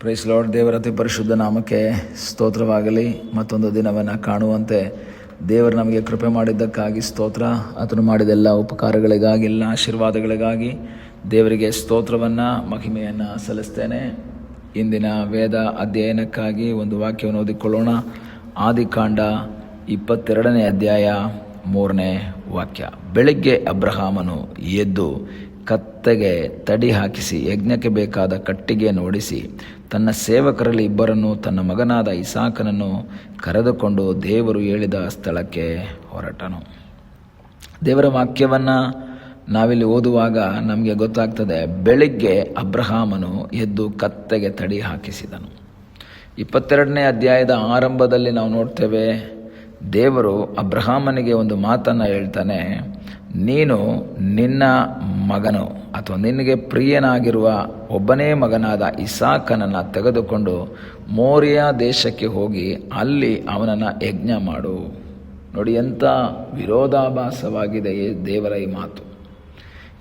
Price lord. ದೇವರ ಅತಿ ಪರಿಶುದ್ಧ ನಾಮಕ್ಕೆ ಸ್ತೋತ್ರವಾಗಲಿ. ಮತ್ತೊಂದು ದಿನವನ್ನು ಕಾಣುವಂತೆ ದೇವರು ನಮಗೆ ಕೃಪೆ ಮಾಡಿದ್ದಕ್ಕಾಗಿ ಸ್ತೋತ್ರ. ಆತನು ಮಾಡಿದ ಎಲ್ಲ ಉಪಕಾರಗಳಿಗಾಗಿ, ಎಲ್ಲ ಆಶೀರ್ವಾದಗಳಿಗಾಗಿ ದೇವರಿಗೆ ಸ್ತೋತ್ರವನ್ನು, ಮಹಿಮೆಯನ್ನು ಸಲ್ಲಿಸ್ತೇನೆ. ಇಂದಿನ ವೇದ ಅಧ್ಯಯನಕ್ಕಾಗಿ ಒಂದು ವಾಕ್ಯವನ್ನು ಓದಿಕೊಳ್ಳೋಣ. ಆದಿಕಾಂಡ 22ನೇ ಅಧ್ಯಾಯ 3ನೇ ವಾಕ್ಯ. ಬೆಳಿಗ್ಗೆ ಅಬ್ರಹಾಮನು ಎದ್ದು ಕತ್ತೆಗೆ ತಡಿ ಹಾಕಿಸಿ ಯಜ್ಞಕ್ಕೆ ಬೇಕಾದ ಕಟ್ಟಿಗೆಯನ್ನು ಓಡಿಸಿ ತನ್ನ ಸೇವಕರಲ್ಲಿ ಇಬ್ಬರನ್ನು ತನ್ನ ಮಗನಾದ ಇಸಾಕನನ್ನು ಕರೆದುಕೊಂಡು ದೇವರು ಹೇಳಿದ ಸ್ಥಳಕ್ಕೆ ಹೊರಟನು. ದೇವರ ವಾಕ್ಯವನ್ನು ನಾವಿಲ್ಲಿ ಓದುವಾಗ ನಮಗೆ ಗೊತ್ತಾಗ್ತದೆ, ಬೆಳಿಗ್ಗೆ ಅಬ್ರಹಾಮನು ಎದ್ದು ಕತ್ತೆಗೆ ತಡಿ ಹಾಕಿಸಿದನು. 22ನೇ ಅಧ್ಯಾಯದ ಆರಂಭದಲ್ಲಿ ನಾವು ನೋಡ್ತೇವೆ, ದೇವರು ಅಬ್ರಹಾಮನಿಗೆ ಒಂದು ಮಾತನ್ನು ಹೇಳ್ತಾನೆ. ನೀನು ನಿನ್ನ ಮಗನು ಅಥವಾ ನಿನಗೆ ಪ್ರಿಯನಾಗಿರುವ ಒಬ್ಬನೇ ಮಗನಾದ ಇಸಾಕನನ್ನು ತೆಗೆದುಕೊಂಡು ಮೋರಿಯ ದೇಶಕ್ಕೆ ಹೋಗಿ ಅಲ್ಲಿ ಅವನನ್ನು ಯಜ್ಞ ಮಾಡು. ನೋಡಿ, ಎಂಥ ವಿರೋಧಾಭಾಸವಾಗಿದೆ ದೇವರ ಈ ಮಾತು.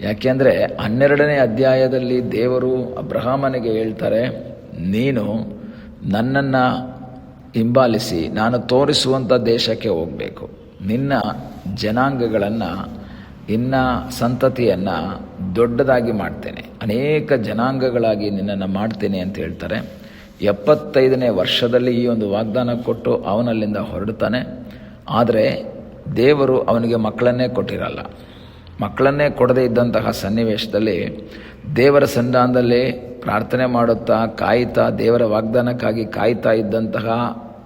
ಯಾಕೆಂದರೆ 12ನೇ ಅಧ್ಯಾಯದಲ್ಲಿ ದೇವರು ಅಬ್ರಹಾಮನಿಗೆ ಹೇಳ್ತಾರೆ, ನೀನು ನನ್ನನ್ನು ಹಿಂಬಾಲಿಸಿ ನಾನು ತೋರಿಸುವಂಥ ದೇಶಕ್ಕೆ ಹೋಗಬೇಕು. ನಿನ್ನ ಜನಾಂಗಗಳನ್ನು, ಇನ್ನ ಸಂತತಿಯನ್ನು ದೊಡ್ಡದಾಗಿ ಮಾಡ್ತೇನೆ, ಅನೇಕ ಜನಾಂಗಗಳಾಗಿ ನಿನ್ನನ್ನು ಮಾಡ್ತೇನೆ ಅಂತ ಹೇಳ್ತಾರೆ. 75ನೇ ವರ್ಷದಲ್ಲಿ ಈ ಒಂದು ವಾಗ್ದಾನ ಕೊಟ್ಟು ಅವನಲ್ಲಿಂದ ಹೊರಡ್ತಾನೆ. ಆದರೆ ದೇವರು ಅವನಿಗೆ ಮಕ್ಕಳನ್ನೇ ಕೊಟ್ಟಿರಲ್ಲ. ಮಕ್ಕಳನ್ನೇ ಕೊಡದೇ ಇದ್ದಂತಹ ಸನ್ನಿವೇಶದಲ್ಲಿ ದೇವರ ಸನ್ನಿಧಾನದಲ್ಲಿ ಪ್ರಾರ್ಥನೆ ಮಾಡುತ್ತಾ ಕಾಯ್ತಾ ದೇವರ ವಾಗ್ದಾನಕ್ಕಾಗಿ ಕಾಯ್ತಾ ಇದ್ದಂತಹ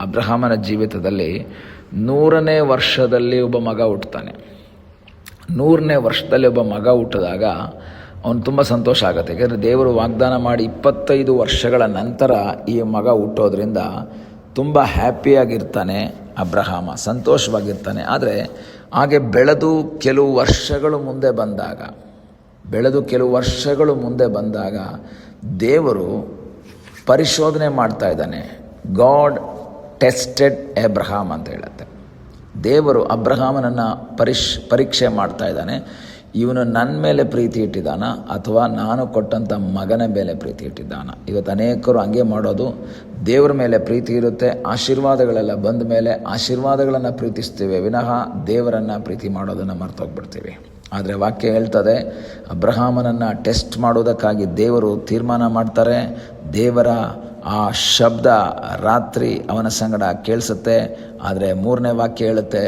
ಅಬ್ರಹಾಮನ ಜೀವಿತದಲ್ಲಿ 100ನೇ ವರ್ಷದಲ್ಲಿ ಒಬ್ಬ ಮಗ ಹುಟ್ಟುತ್ತಾನೆ. 100ನೇ ವರ್ಷದಲ್ಲಿ ಒಬ್ಬ ಮಗ ಹುಟ್ಟಿದಾಗ ಅವನು ತುಂಬ ಸಂತೋಷ ಆಗುತ್ತೆ. ಯಾಕೆಂದರೆ ದೇವರು ವಾಗ್ದಾನ ಮಾಡಿ 25 ವರ್ಷಗಳ ನಂತರ ಈ ಮಗ ಹುಟ್ಟೋದ್ರಿಂದ ತುಂಬ ಹ್ಯಾಪಿಯಾಗಿರ್ತಾನೆ ಅಬ್ರಹಾಮ, ಸಂತೋಷವಾಗಿರ್ತಾನೆ. ಆದರೆ ಹಾಗೆ ಬೆಳೆದು ಕೆಲವು ವರ್ಷಗಳು ಮುಂದೆ ಬಂದಾಗ ದೇವರು ಪರಿಶೋಧನೆ ಮಾಡ್ತಾ ಇದ್ದಾನೆ. ಗಾಡ್ ಟೆಸ್ಟೆಡ್ ಎಬ್ರಹಾಮ್ ಅಂತ ಹೇಳುತ್ತೆ. ದೇವರು ಅಬ್ರಹಾಮನನ್ನು ಪರೀಕ್ಷೆ ಮಾಡ್ತಾ ಇದ್ದಾನೆ. ಇವನು ನನ್ನ ಮೇಲೆ ಪ್ರೀತಿ ಇಟ್ಟಿದ್ದಾನ ಅಥವಾ ನಾನು ಕೊಟ್ಟಂಥ ಮಗನ ಮೇಲೆ ಪ್ರೀತಿ ಇಟ್ಟಿದ್ದಾನ. ಇವತ್ತು ಅನೇಕರು ಹಂಗೆ ಮಾಡೋದು. ದೇವರ ಮೇಲೆ ಪ್ರೀತಿ ಇರುತ್ತೆ, ಆಶೀರ್ವಾದಗಳೆಲ್ಲ ಬಂದ ಮೇಲೆ ಆಶೀರ್ವಾದಗಳನ್ನು ಪ್ರೀತಿಸ್ತೀವಿ ವಿನಃ ದೇವರನ್ನು ಪ್ರೀತಿ ಮಾಡೋದನ್ನು ಮರ್ತೋಗ್ಬಿಡ್ತೀವಿ. ಆದರೆ ವಾಕ್ಯ ಹೇಳ್ತದೆ, ಅಬ್ರಹಾಮನನ್ನು ಟೆಸ್ಟ್ ಮಾಡೋದಕ್ಕಾಗಿ ದೇವರು ತೀರ್ಮಾನ ಮಾಡ್ತಾರೆ. ದೇವರ ಆ ಶಬ್ದ ರಾತ್ರಿ ಅವನ ಸಂಗಡ ಕೇಳಿಸುತ್ತೆ. ಆದರೆ 3ನೇ ವಾಕ್ಯ ಹೇಳುತ್ತೆ,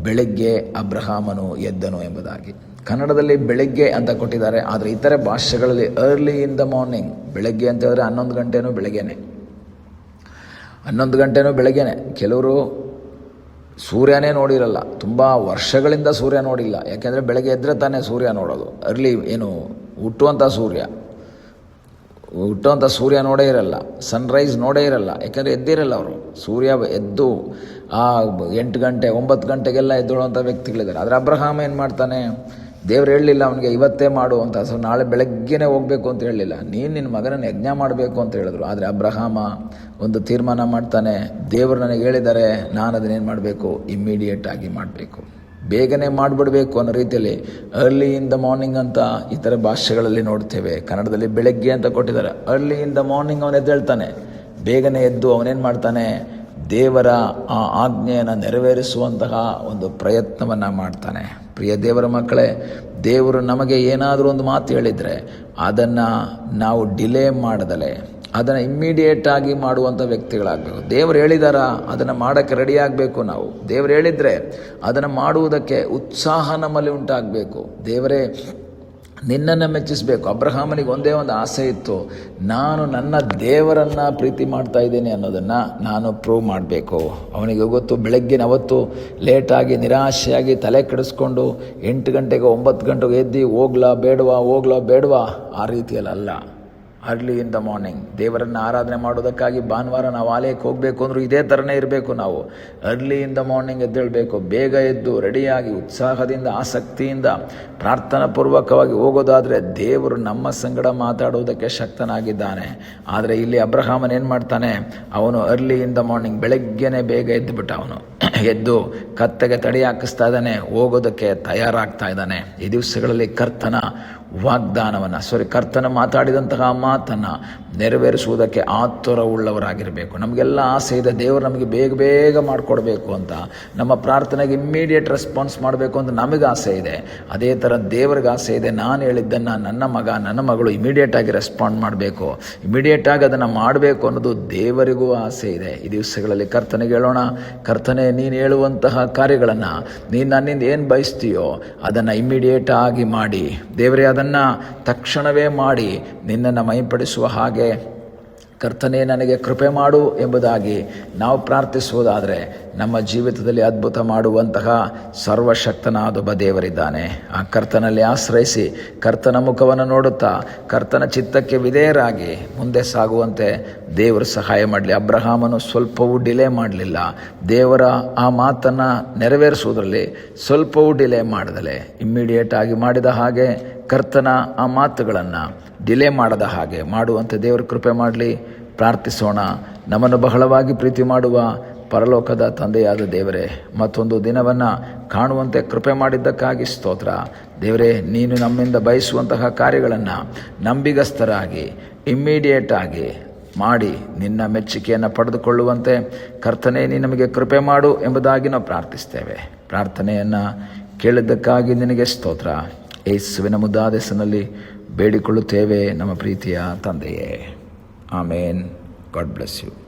ಬೆಳಿಗ್ಗೆ ಅಬ್ರಹಾಮನು ಎದ್ದನು ಎಂಬುದಾಗಿ. ಕನ್ನಡದಲ್ಲಿ ಬೆಳಿಗ್ಗೆ ಅಂತ ಕೊಟ್ಟಿದ್ದಾರೆ, ಆದರೆ ಇತರೆ ಭಾಷೆಗಳಲ್ಲಿ ಅರ್ಲಿ ಇನ್ ದ ಮಾರ್ನಿಂಗ್. ಬೆಳಗ್ಗೆ ಅಂತ ಹೇಳಿದ್ರೆ 11 ಗಂಟೆನೂ ಬೆಳಗ್ಗೆನೆ, 11 ಗಂಟೆನೂ ಬೆಳಗ್ಗೆನೆ. ಕೆಲವರು ಸೂರ್ಯನೇ ನೋಡಿರಲ್ಲ, ತುಂಬ ವರ್ಷಗಳಿಂದ ಸೂರ್ಯ ನೋಡಿಲ್ಲ. ಯಾಕೆಂದರೆ ಬೆಳಗ್ಗೆ ಎದ್ದರೆ ತಾನೇ ಸೂರ್ಯ ನೋಡೋದು. ಅರ್ಲಿ ಹುಟ್ಟುವಂಥ ಸೂರ್ಯ ನೋಡೇ ಇರಲ್ಲ, ಸನ್ರೈಸ್ ನೋಡೇ ಇರಲ್ಲ. ಯಾಕೆಂದರೆ ಎದ್ದಿರಲ್ಲ ಅವರು. ಸೂರ್ಯ ಎದ್ದು 8 ಗಂಟೆ 9 ಗಂಟೆಗೆಲ್ಲ ಎದ್ದೇಳುವಂಥ ವ್ಯಕ್ತಿಗಳಿದ್ದಾರೆ. ಆದರೆ ಅಬ್ರಹಾಮ ಏನು ಮಾಡ್ತಾನೆ, ದೇವ್ರು ಹೇಳಲಿಲ್ಲ ಅವನಿಗೆ ಇವತ್ತೇ ಮಾಡು ಅಂತ, ಸೊ ನಾಳೆ ಬೆಳಗ್ಗೆನೇ ಹೋಗಬೇಕು ಅಂತ ಹೇಳಲಿಲ್ಲ, ನೀನು ನಿನ್ನ ಮಗನನ್ನು ಯಜ್ಞ ಮಾಡಬೇಕು ಅಂತ ಹೇಳಿದ್ರು. ಆದರೆ ಅಬ್ರಹಾಮ ಒಂದು ತೀರ್ಮಾನ ಮಾಡ್ತಾನೆ, ದೇವರು ನನಗೆ ಹೇಳಿದ್ದಾರೆ, ನಾನು ಅದನ್ನೇನು ಮಾಡಬೇಕು, ಇಮ್ಮಿಡಿಯೇಟ್ ಆಗಿ ಮಾಡಬೇಕು, ಬೇಗನೆ ಮಾಡಿಬಿಡಬೇಕು ಅನ್ನೋ ರೀತಿಯಲ್ಲಿ ಅರ್ಲಿ ಇನ್ ದ ಮಾರ್ನಿಂಗ್ ಅಂತ ಇತರ ಭಾಷೆಗಳಲ್ಲಿ ನೋಡ್ತೇವೆ. ಕನ್ನಡದಲ್ಲಿ ಬೆಳಗ್ಗೆ ಅಂತ ಕೊಟ್ಟಿದ್ದಾರೆ. ಅರ್ಲಿ ಇನ್ ದ ಮಾರ್ನಿಂಗ್ ಅವನು ಎದ್ದೇಳ್ತಾನೆ. ಬೇಗನೆ ಎದ್ದು ಅವನೇನು ಮಾಡ್ತಾನೆ, ದೇವರ ಆ ಆಜ್ಞೆಯನ್ನು ನೆರವೇರಿಸುವಂತಹ ಒಂದು ಪ್ರಯತ್ನವನ್ನು ಮಾಡ್ತಾನೆ. ಪ್ರಿಯ ದೇವರ ಮಕ್ಕಳೇ, ದೇವರು ನಮಗೆ ಏನಾದರೂ ಒಂದು ಮಾತು ಹೇಳಿದರೆ ಅದನ್ನು ನಾವು ಡಿಲೇ ಮಾಡದಲೇ ಅದನ್ನು ಇಮ್ಮಿಡಿಯೇಟಾಗಿ ಮಾಡುವಂಥ ವ್ಯಕ್ತಿಗಳಾಗಬೇಕು. ದೇವರು ಹೇಳಿದಾರ, ಅದನ್ನು ಮಾಡೋಕ್ಕೆ ರೆಡಿ ಆಗಬೇಕು ನಾವು. ದೇವರು ಹೇಳಿದರೆ ಅದನ್ನು ಮಾಡುವುದಕ್ಕೆ ಉತ್ಸಾಹ ನಮ್ಮಲ್ಲಿ ಉಂಟಾಗಬೇಕು. ದೇವರೇ ನಿನ್ನನ್ನು ಮೆಚ್ಚಿಸಬೇಕು. ಅಬ್ರಹಾಮನಿಗೆ ಒಂದೇ ಒಂದು ಆಸೆ ಇತ್ತು, ನಾನು ನನ್ನ ದೇವರನ್ನು ಪ್ರೀತಿ ಮಾಡ್ತಾ ಇದ್ದೇನೆ ಅನ್ನೋದನ್ನು ನಾನು ಪ್ರೂವ್ ಮಾಡಬೇಕು. ಅವನಿಗೆ ಗೊತ್ತು, ಬೆಳಗ್ಗಿನ ಅವತ್ತು ಲೇಟಾಗಿ ನಿರಾಶೆಯಾಗಿ ತಲೆ ಕೆಡಿಸ್ಕೊಂಡು 8 ಗಂಟೆಗೆ 9 ಗಂಟೆಗೆ ಎದ್ದು ಹೋಗ್ಲಾ ಬೇಡವಾ ಆ ರೀತಿಯಲ್ಲ. ಅರ್ಲಿ ಇನ್ ದ ಮಾರ್ನಿಂಗ್ ದೇವರನ್ನು ಆರಾಧನೆ ಮಾಡೋದಕ್ಕಾಗಿ ಭಾನುವಾರ ನಾವು ಆಲಯಕ್ಕೆ ಹೋಗಬೇಕು ಅಂದರೂ ಇದೇ ಥರನೇ ಇರಬೇಕು. ನಾವು ಅರ್ಲಿ ಇನ್ ದ ಮಾರ್ನಿಂಗ್ ಎದ್ದೇಳಬೇಕು. ಬೇಗ ಎದ್ದು ರೆಡಿಯಾಗಿ ಉತ್ಸಾಹದಿಂದ ಆಸಕ್ತಿಯಿಂದ ಪ್ರಾರ್ಥನಾ ಪೂರ್ವಕವಾಗಿ ಹೋಗೋದಾದರೆ ದೇವರು ನಮ್ಮ ಸಂಗಡ ಮಾತಾಡೋದಕ್ಕೆ ಶಕ್ತನಾಗಿದ್ದಾನೆ. ಆದರೆ ಇಲ್ಲಿ ಅಬ್ರಹಾಮನ್ ಏನು ಮಾಡ್ತಾನೆ, ಅವನು ಅರ್ಲಿ ಇನ್ ದ ಮಾರ್ನಿಂಗ್ ಬೆಳಗ್ಗೆನೇ ಬೇಗ ಎದ್ದುಬಿಟ್ಟ. ಅವನು ಎದ್ದು ಕತ್ತೆಗೆ ತಡಿ ಹಾಕಿಸ್ತಾ ಇದ್ದಾನೆ, ಹೋಗೋದಕ್ಕೆ ತಯಾರಾಗ್ತಾ ಇದ್ದಾನೆ. ಈ ದಿವಸಗಳಲ್ಲಿ ಕರ್ತನ ವಾಗ್ದಾನವನ್ನು ಕರ್ತನ ಮಾತಾಡಿದಂತಹ ಮಾತನ್ನು ನೆರವೇರಿಸುವುದಕ್ಕೆ ಆತುರವುಳ್ಳವರಾಗಿರಬೇಕು. ನಮಗೆಲ್ಲ ಆಸೆ ಇದೆ, ದೇವರು ನಮಗೆ ಬೇಗ ಬೇಗ ಮಾಡಿಕೊಡ್ಬೇಕು ಅಂತ, ನಮ್ಮ ಪ್ರಾರ್ಥನೆಗೆ ಇಮ್ಮಿಡಿಯೇಟ್ ರೆಸ್ಪಾನ್ಸ್ ಮಾಡಬೇಕು ಅಂತ ನಮಗೆ ಆಸೆ ಇದೆ. ಅದೇ ಥರ ದೇವ್ರಿಗೆ ಆಸೆ ಇದೆ, ನಾನು ಹೇಳಿದ್ದನ್ನು ನನ್ನ ಮಗ ನನ್ನ ಮಗಳು ಇಮಿಡಿಯೇಟಾಗಿ ರೆಸ್ಪಾಂಡ್ ಮಾಡಬೇಕು, ಇಮಿಡಿಯೇಟಾಗಿ ಅದನ್ನು ಮಾಡಬೇಕು ಅನ್ನೋದು ದೇವರಿಗೂ ಆಸೆ ಇದೆ. ಈ ದಿವಸಗಳಲ್ಲಿ ಕರ್ತನಿಗೆ ಹೇಳೋಣ, ಕರ್ತನೆ ನೀನು ಹೇಳುವಂತಹ ಕಾರ್ಯಗಳನ್ನು, ನೀನು ನನ್ನಿಂದ ಏನು ಬಯಸ್ತೀಯೋ ಅದನ್ನು ಇಮ್ಮಿಡಿಯೇಟಾಗಿ ಮಾಡಿ ದೇವರೇ, ಅದನ್ನು ತಕ್ಷಣವೇ ಮಾಡಿ ನಿನ್ನನ್ನು ಮಹಿಪಡಿಸುವ ಹಾಗೆ ಕರ್ತನೇ ನನಗೆ ಕೃಪೆ ಮಾಡು ಎಂಬುದಾಗಿ ನಾವು ಪ್ರಾರ್ಥಿಸುವುದಾದರೆ ನಮ್ಮ ಜೀವಿತದಲ್ಲಿ ಅದ್ಭುತ ಮಾಡುವಂತಹ ಸರ್ವಶಕ್ತನಾದೊಬ್ಬ ದೇವರಿದ್ದಾನೆ. ಆ ಕರ್ತನಲ್ಲಿ ಆಶ್ರಯಿಸಿ ಕರ್ತನ ಮುಖವನ್ನು ನೋಡುತ್ತಾ ಕರ್ತನ ಚಿತ್ತಕ್ಕೆ ವಿಧೇಯರಾಗಿ ಮುಂದೆ ಸಾಗುವಂತೆ ದೇವರು ಸಹಾಯ ಮಾಡಲಿ. ಅಬ್ರಹಾಮನು ಸ್ವಲ್ಪವೂ ಡಿಲೇ ಮಾಡಲಿಲ್ಲ. ದೇವರ ಆ ಮಾತನ್ನು ನೆರವೇರಿಸುವುದರಲ್ಲಿ ಸ್ವಲ್ಪವೂ ಡಿಲೇ ಮಾಡದಲೆ ಇಮ್ಮಿಡಿಯೇಟಾಗಿ ಮಾಡಿದ ಹಾಗೆ ಕರ್ತನ ಆ ಮಾತುಗಳನ್ನು ಡಿಲೇ ಮಾಡದ ಹಾಗೆ ಮಾಡುವಂತೆ ದೇವರು ಕೃಪೆ ಮಾಡಲಿ. ಪ್ರಾರ್ಥಿಸೋಣ. ನಮ್ಮನ್ನು ಬಹಳವಾಗಿ ಪ್ರೀತಿ ಮಾಡುವ ಪರಲೋಕದ ತಂದೆಯಾದ ದೇವರೇ, ಮತ್ತೊಂದು ದಿನವನ್ನು ಕಾಣುವಂತೆ ಕೃಪೆ ಮಾಡಿದ್ದಕ್ಕಾಗಿ ಸ್ತೋತ್ರ. ದೇವರೇ, ನೀನು ನಮ್ಮಿಂದ ಬಯಸುವಂತಹ ಕಾರ್ಯಗಳನ್ನು ನಂಬಿಗಸ್ತರಾಗಿ ಇಮ್ಮಿಡಿಯೇಟಾಗಿ ಮಾಡಿ ನಿನ್ನ ಮೆಚ್ಚುಗೆಯನ್ನು ಪಡೆದುಕೊಳ್ಳುವಂತೆ ಕರ್ತನೇ ನೀನು ನಮಗೆ ಕೃಪೆ ಮಾಡು ಎಂಬುದಾಗಿ ನಾವು ಪ್ರಾರ್ಥಿಸ್ತೇವೆ. ಪ್ರಾರ್ಥನೆಯನ್ನು ಕೇಳಿದ್ದಕ್ಕಾಗಿ ನಿನಗೆ ಸ್ತೋತ್ರ. ಯೇಸುವಿನ ಮುದ್ದಾದ ಹೆಸರಿನಲ್ಲಿ ಬೇಡಿಕೊಳ್ಳುತ್ತೇವೆ ನಮ್ಮ ಪ್ರೀತಿಯ ತಂದೆಯೇ. ಆಮೇನ್. God bless you.